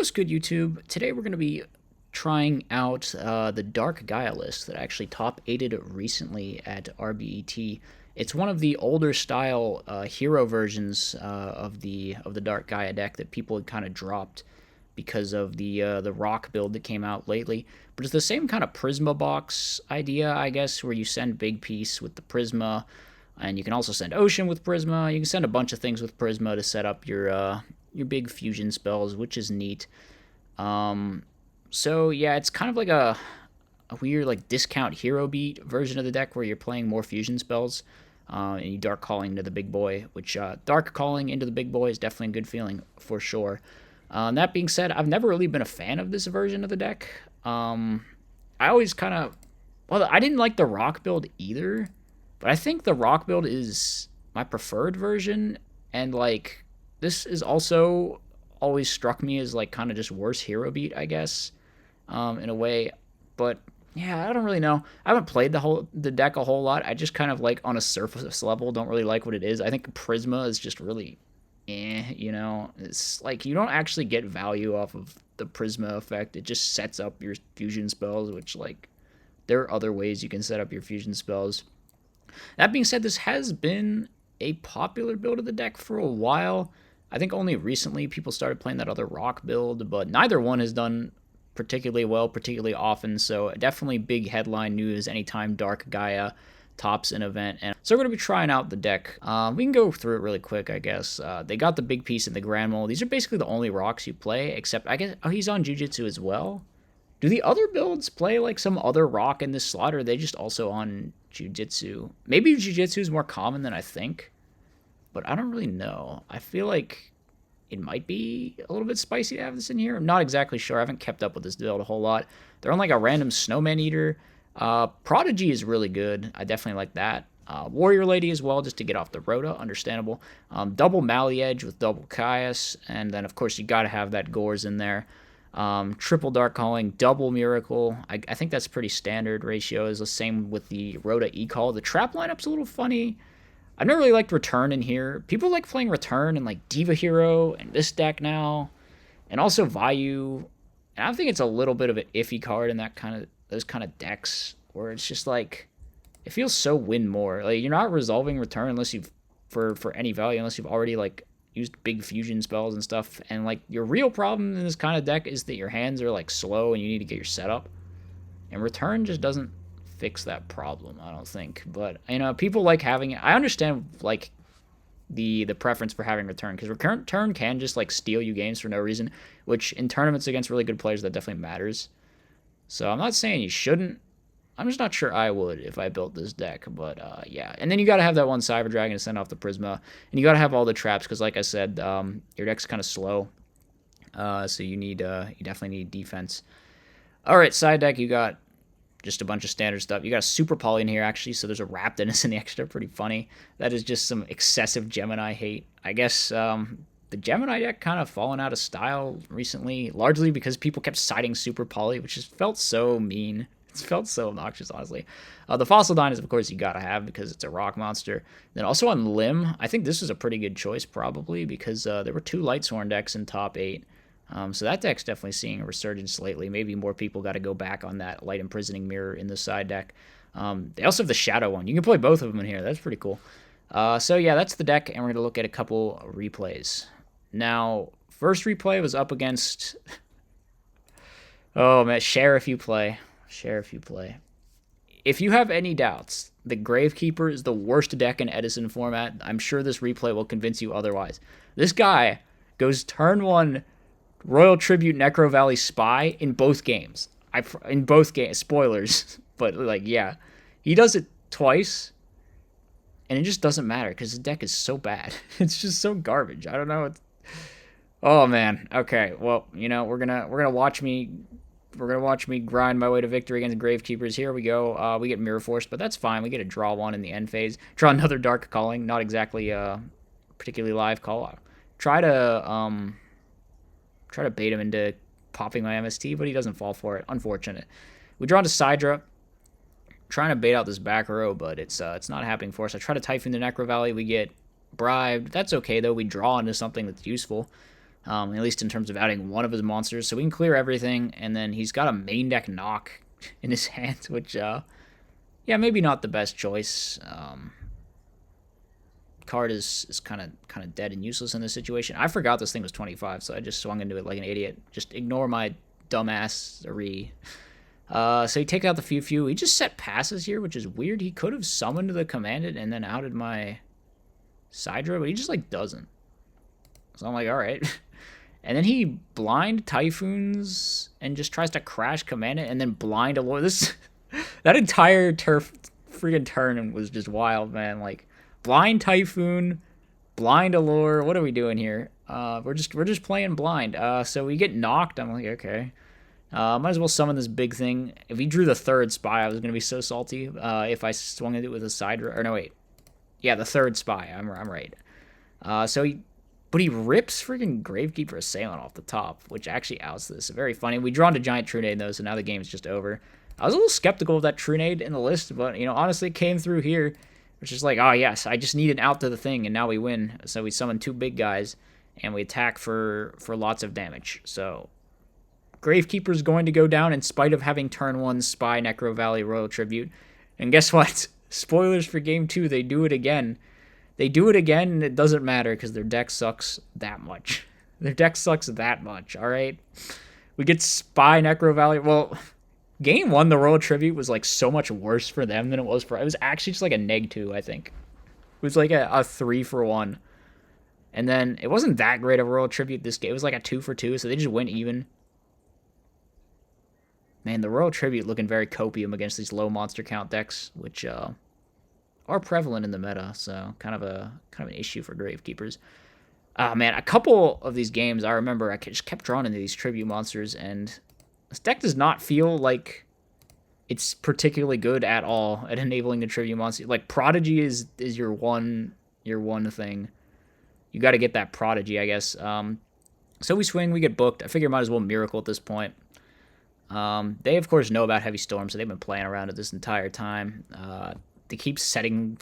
What's good, YouTube? Today we're going to be trying out the Dark Gaia list that actually top 8'd recently at RBET. It's one of the older style hero versions of the Dark Gaia deck that people had kind of dropped because of the rock build that came out lately. But it's the same kind of Prisma box idea, I guess, where you send big piece with the Prisma, and you can also send Ocean with Prisma. You can send a bunch of things with Prisma to set up your big fusion spells, which is neat. So yeah, it's kind of like a weird like discount hero beat version of the deck where you're playing more fusion spells, and you dark calling into the big boy, which dark calling into the big boy is definitely a good feeling for sure. That being said, I've never really been a fan of this version of the deck. I always kind of, well, I didn't like the rock build either, but I think the rock build is my preferred version, and like this is also always struck me as like kind of just worse hero beat, I guess, in a way. But yeah, I don't really know. I haven't played the deck a whole lot. I just kind of like on a surface level don't really like what it is. I think Prisma is just really It's like you don't actually get value off of the Prisma effect. It just sets up your fusion spells, which like there are other ways you can set up your fusion spells. That being said, this has been a popular build of the deck for a while. I think only recently people started playing that other rock build, but neither one has done particularly well, particularly often. So definitely big headline news anytime Dark Gaia tops an event. And so we're going to be trying out the deck. We can go through it really quick, I guess. They got the big piece in the Grand Mole. These are basically the only rocks you play, except I guess, oh, he's on Jiu-Jitsu as well. Do the other builds play like some other rock in this slot, or are they just also on Jiu-Jitsu? Maybe Jiu-Jitsu is more common than I think, but I don't really know. I feel like it might be a little bit spicy to have this in here. I'm not exactly sure. I haven't kept up with this build a whole lot. They're on like a random Snowman Eater. Prodigy is really good. I definitely like that. Warrior Lady as well, just to get off the Rhoda. Understandable. Double Mally Edge with double Caius. And then, of course, you got to have that Gores in there. Triple Dark Calling, double Miracle. I think that's pretty standard ratios. The same with the Rhoda E-Call. The trap lineup's a little funny. I've never really liked Return in here. People like playing Return in like Diva Hero and this deck now, and also Vayu. And I think it's a little bit of an iffy card in those kind of decks where it's just like it feels so win more. Like you're not resolving Return unless you've for any value unless you've already like used big fusion spells and stuff. And like your real problem in this kind of deck is that your hands are like slow and you need to get your setup. And Return just doesn't fix that problem, I don't think. But people like having it. I understand like the preference for having Return, because Return can just like steal you games for no reason, which in tournaments against really good players that definitely matters. So I'm not saying you shouldn't. I'm just not sure I would if I built this deck, but yeah. And then you got to have that one Cyber Dragon to send off the Prisma, and you got to have all the traps because, like I said, your deck's kind of slow, so you definitely need defense. All right, side deck, you got just a bunch of standard stuff. You got a Super Poly in here, actually, so there's a Raptinus in the extra. Pretty funny. That is just some excessive Gemini hate. I guess the Gemini deck kind of fallen out of style recently, largely because people kept citing Super Poly, which just felt so mean. It felt so obnoxious, honestly. The Fossil Dine is, of course, you got to have because it's a rock monster. Then also on Limb, I think this was a pretty good choice, probably, because there were 2 Lightsworn decks in top 8. So that deck's definitely seeing a resurgence lately. Maybe more people got to go back on that Light Imprisoning Mirror in the side deck. They also have the Shadow one. You can play both of them in here. That's pretty cool. So yeah, that's the deck, and we're going to look at a couple replays. Now, first replay was up against... oh, man, share if you play. Share if you play. If you have any doubts, the Gravekeeper is the worst deck in Edison format. I'm sure this replay will convince you otherwise. This guy goes turn 1... Royal Tribute Necro Valley Spy in both games. In both games. Spoilers. But, like, yeah. He does it twice, and it just doesn't matter because the deck is so bad. It's just so garbage. I don't know. Oh, man. Okay, well, we're gonna watch me... We're going to watch me grind my way to victory against Gravekeepers. Here we go. We get Mirror Force, but that's fine. We get a draw 1 in the end phase. Draw another Dark Calling. Not exactly a particularly live call. Try to bait him into popping my MST, but he doesn't fall for it. Unfortunate. We draw into Sidra, trying to bait out this back row, but it's not happening for us. I try to Typhoon the Necro Valley. We get bribed. That's okay, though. We draw into something that's useful. at least in terms of outing one of his monsters. So we can clear everything, and then he's got a main deck knock in his hand, which, yeah, maybe not the best choice. Card is kind of dead and useless in this situation. I forgot this thing was 25, so I just swung into it like an idiot. Just ignore my dumbassery. So he take out the few. He just set passes here, which is weird. He could have summoned the commanded and then outed my Sidra, but he just like doesn't. So I'm like, all right. And then he blind Typhoons and just tries to crash command it and then blind Allure. That entire freaking turn was just wild, man. Like blind Typhoon, blind Allure. What are we doing here? We're just playing blind. So we get knocked. I'm like, okay. Might as well summon this big thing. If he drew the third spy, I was gonna be so salty. If I swung at it with a Sidra, or no wait, yeah, the third spy. I'm right. But he rips freaking Gravekeeper Assailant off the top, which actually outs this. Very funny. We draw into Giant Trunade, though, so now the game's just over. I was a little skeptical of that Trunade in the list, but, honestly, it came through here. Which is like, oh, yes, I just need an out to the thing, and now we win. So we summon 2 big guys, and we attack for lots of damage. So Gravekeeper's going to go down in spite of having turn 1 Spy, Necro Valley, Royal Tribute. And guess what? Spoilers for Game 2, they do it again. They do it again, and it doesn't matter because their deck sucks that much. Their deck sucks that much, all right? We get Spy, Necro Valley. Well, Game 1, the Royal Tribute was like so much worse for them than it was for... It was actually just like a -2, I think. It was like a 3-for-1. And then it wasn't that great of a Royal Tribute this game. It was like a 2-for-2, so they just went even. Man, the Royal Tribute looking very copium against these low monster count decks, which... are prevalent in the meta, so kind of an issue for Gravekeepers. Man, a couple of these games I remember I just kept drawing into these tribute monsters, and this deck does not feel like it's particularly good at all at enabling the tribute monster. Like Prodigy is your one thing. You got to get that Prodigy, I guess. So we swing, we get booked. I figure might as well Miracle at this point. They of course know about Heavy Storm, so they've been playing around it this entire time. They keep setting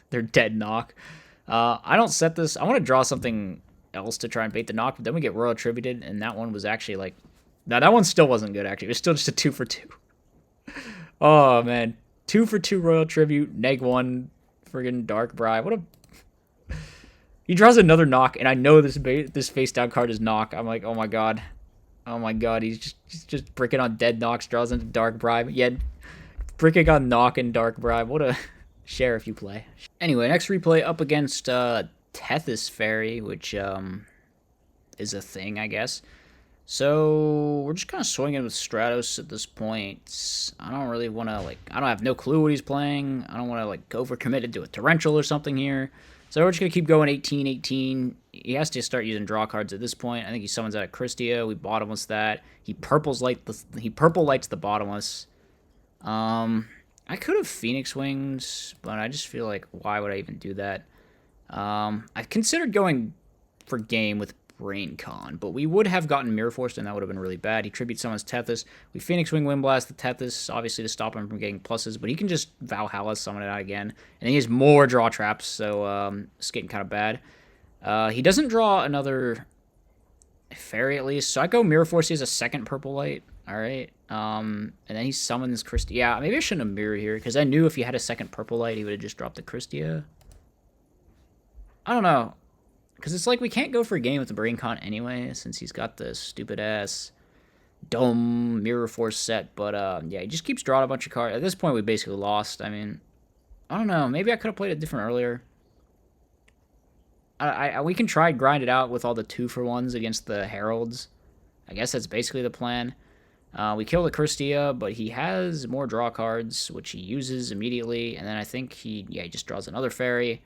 their dead knock. I don't set this. I want to draw something else to try and bait the knock, but then we get Royal Tributed, and that one was actually like... Now, that one still wasn't good, actually. It was still just a 2-for-2. Oh, man. 2-for-2 Royal Tribute, -1 friggin' Dark Bribe. What a... He draws another knock, and I know this face-down card is knock. I'm like, oh my god. Oh my god, he's just bricking on dead knocks, draws into Dark Bribe. Yeah, bricking on knock and Dark Bribe. What a... Share if you play. Anyway, next replay up against Tethys Fairy, which is a thing, I guess. So we're just kind of swinging with Stratos at this point. I don't really want to, like, I don't have no clue what he's playing. I don't want to, like, overcommit to a Torrential or something here. So we're just going to keep going 18-18. He has to start using draw cards at this point. I think he summons out a Christia. We bottomless that. He purple lights the bottomless. I could have Phoenix Wings, but I just feel like, why would I even do that? I considered going for game with Brain Con, but we would have gotten Mirror Force, and that would have been really bad. He tribute summons Tethys. We Phoenix Wing Windblast the Tethys, obviously to stop him from getting pluses, but he can just Valhalla summon it out again. And then he has more draw traps, so it's getting kind of bad. He doesn't draw another Fairy at least, so I go Mirror Force. He has a second purple light. All right. And then he summons Christia. Yeah, maybe I shouldn't have Mirror here, because I knew if he had a second purple light, he would have just dropped the Christia. I don't know. Because it's like we can't go for a game with the Brain Con anyway, since he's got this stupid-ass Dome Mirror Force set. But, yeah, he just keeps drawing a bunch of cards. At this point, we basically lost. I mean, I don't know. Maybe I could have played it different earlier. We can try grind it out with all the 2-for-1s against the Heralds. I guess that's basically the plan. We kill the Christia, but he has more draw cards, which he uses immediately. And then I think he just draws another Fairy.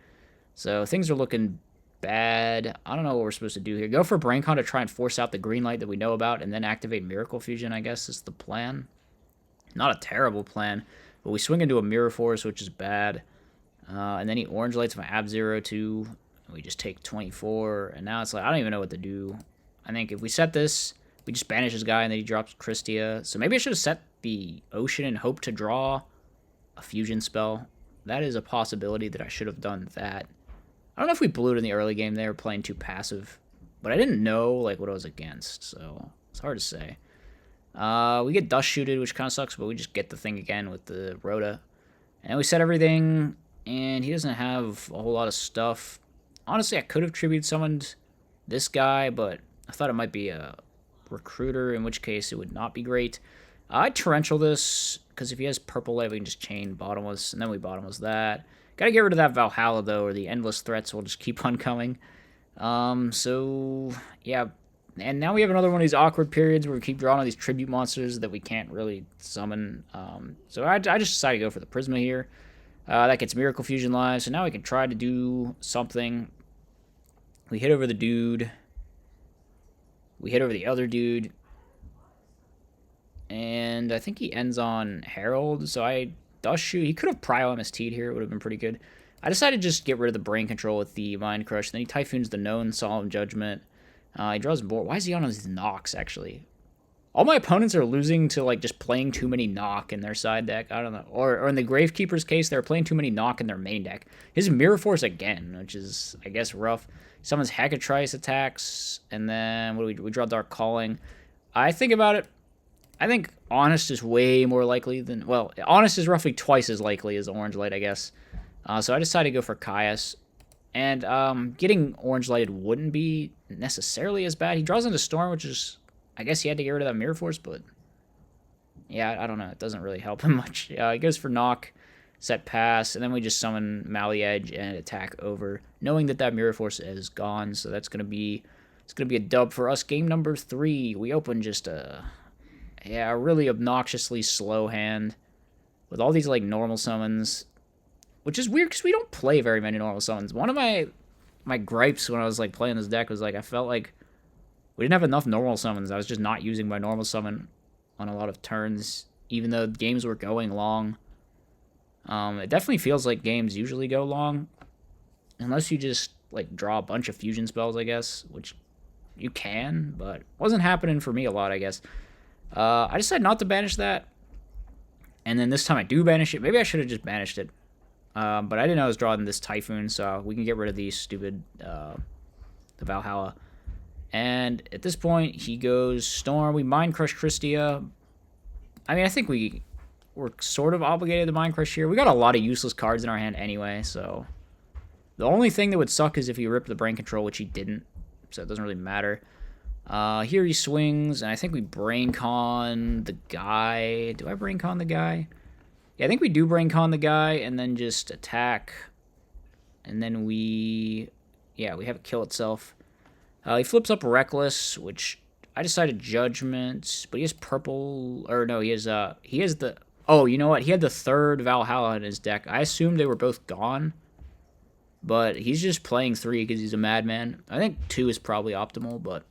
So things are looking bad. I don't know what we're supposed to do here. Go for Braincon to try and force out the green light that we know about, and then activate Miracle Fusion, I guess, is the plan. Not a terrible plan, but we swing into a Mirror Force, which is bad. And then he Orange Lights my Ab-Zero too. We just take 24, and now it's like, I don't even know what to do. I think if we set this, we just banish this guy, and then he drops Christia. So maybe I should have set the Ocean and hope to draw a fusion spell. That is a possibility that I should have done that. I don't know if we blew it in the early game. They were playing too passive. but I didn't know like what I was against, so it's hard to say. We get dust shooted, which kind of sucks, but we just get the thing again with the Rhoda. And we set everything, and he doesn't have a whole lot of stuff. Honestly, I could have tribute summoned this guy, but I thought it might be a recruiter, in which case it would not be great. I torrential this, because if he has purple light, we can just chain bottomless, and then we bottomless that. Gotta get rid of that Valhalla, though, or the endless threats will just keep on coming. So, yeah. And now we have another one of these awkward periods where we keep drawing all these tribute monsters that we can't really summon. So I just decided to go for the Prisma here. That gets Miracle Fusion live, so now we can try to do something. We hit over the dude. We hit over the other dude. And I think he ends on Herald, so I Dust Shoot. He could have Prio MST'd here. It would have been pretty good. I decided to just get rid of the Brain Control with the Mind Crush. Then he Typhoons the Known Solemn Judgment. He draws more. Why is he on his Knocks, actually? All my opponents are losing to, like, just playing too many Knock in their side deck. I don't know. Or in the Gravekeepers case, they're playing too many Knock in their main deck. His Mirror Force again, which is, I guess, rough. Summons Hackatrice attacks. And then, what do we draw Dark Calling. I think about it. I think Honest is way more likely than... Well, Honest is roughly twice as likely as Orange Light, I guess. So I decided to go for Caius. And getting Orange Lighted wouldn't be necessarily as bad. He draws into Storm, which is... I guess he had to get rid of that Mirror Force, but... Yeah, I don't know. It doesn't really help him much. He goes for Knock, set pass, and then we just summon Mally Edge and attack over, knowing that that Mirror Force is gone. So that's going to be... It's going to be a dub for us. Game number 3. We open just a... Yeah, a really obnoxiously slow hand with all these, like, normal summons, which is weird because we don't play very many normal summons. One of my gripes when I was, like, playing this deck was, like, I felt like we didn't have enough normal summons. I was just not using my normal summon on a lot of turns, even though games were going long. It definitely feels like games usually go long, unless you just, like, draw a bunch of fusion spells, I guess, which you can, but wasn't happening for me a lot, I guess. I decided not to banish that, and then this time I do banish it. Maybe I should have just banished it, but I didn't know I was drawing this Typhoon, so we can get rid of these stupid, the Valhalla. And at this point, he goes Storm. We Mind Crush Christia. I mean, I think we're sort of obligated to Mind Crush here. We got a lot of useless cards in our hand anyway, so the only thing that would suck is if he ripped the Brain Control, which he didn't, so it doesn't really matter. Here he swings, and I think we Brain Con the guy. Do I Brain Con the guy? Yeah, I think we do Brain Con the guy, and then just attack. And then we have it kill itself. He flips up Reckless, which I decided Judgment, but he has purple, or no, he has the, oh, you know what? He had the third Valhalla in his deck. I assumed they were both gone, but he's just playing 3 because he's a madman. I think 2 is probably optimal, but...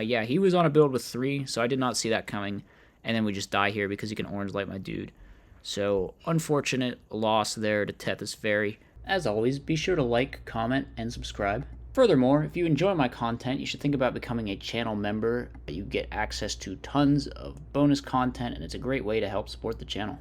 yeah, he was on a build with 3, so I did not see that coming. And then we just die here because he can Orange Light my dude. So, unfortunate loss there to Tethys Fairy. As always, be sure to like, comment, and subscribe. Furthermore, if you enjoy my content, you should think about becoming a channel member. You get access to tons of bonus content, and it's a great way to help support the channel.